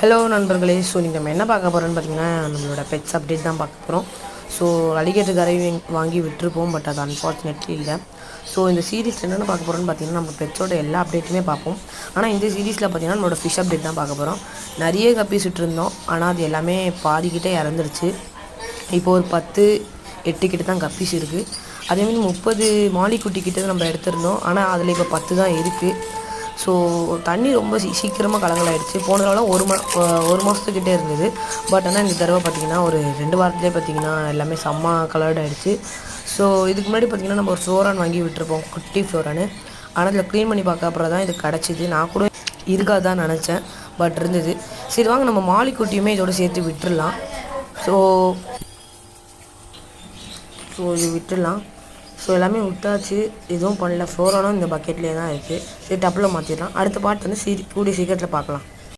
Hello நண்பர்களே. So நீங்கள் நம்ம என்ன பார்க்க போகிறோன்னு பார்த்தீங்கன்னா நம்மளோட பெட்ஸ் அப்டேட் தான் பார்க்க போகிறோம். ஸோ அலிகேட்டர் கரை வாங்கி விட்டுருப்போம், பட் அது அன்ஃபார்ச்சுனேட்லி இல்லை. ஸோ இந்த சீரீஸில் என்னென்ன பார்க்க போகிறோன்னு பார்த்தீங்கன்னா நம்ம பெட்ஸோட எல்லா அப்டேட்டுமே பார்ப்போம். ஆனால் இந்த சீரீஸில் பார்த்தீங்கன்னா நம்மளோட ஃபிஷ் அப்டேட் தான் பார்க்க போகிறோம். நிறைய கப்பீஸ் விட்டுருந்தோம், ஆனால் அது எல்லாமே பாதிக்கிட்டே இறந்துருச்சு. இப்போ ஒரு 10-8 கிட்ட தான் கப்பீஸ் இருக்குது. அதேமாதிரி 30 மாலிக்குட்டி கிட்ட நம்ம எடுத்திருந்தோம், ஆனால் அதில் இப்போ 10 தான் இருக்குது. ஸோ தண்ணி ரொம்ப சீக்கிரமாக கலங்கலாயிடுச்சு. போன தடவை ஒரு மாதத்துக்கிட்டே இருந்தது. பட் ஆனால் இந்த தடவை பார்த்திங்கன்னா ஒரு 2 வாரத்துலேயே பார்த்திங்கன்னா எல்லாமே செம்ம கலர்ட் ஆகிடுச்சு. ஸோ இதுக்கு முன்னாடி பார்த்திங்கன்னா நம்ம ஒரு ஃப்ளோரான் வாங்கி விட்டுருப்போம், குட்டி ஃப்ளோரானு. ஆனால் அதில் க்ளீன் பண்ணி பார்க்க அப்புறம் தான் இது கிடச்சிது. நான் கூட இருக்காதான் நினச்சேன், பட் இருந்தது. சரி வாங்க நம்ம மாலிக்குட்டியுமே இதோட சேர்த்து விட்டுடலாம். ஸோ இது விட்டுடலாம். ஸோ எல்லாமே விட்டாச்சு, எதுவும் பண்ணல. ஃப்ளோரானும் இந்த பக்கெட்லேயே தான் இருக்குது. சரி டப்பில் மாற்றிடலாம். அடுத்த பாட்டு வந்து கூடிய சீக்கிரத்தில் பார்க்கலாம்.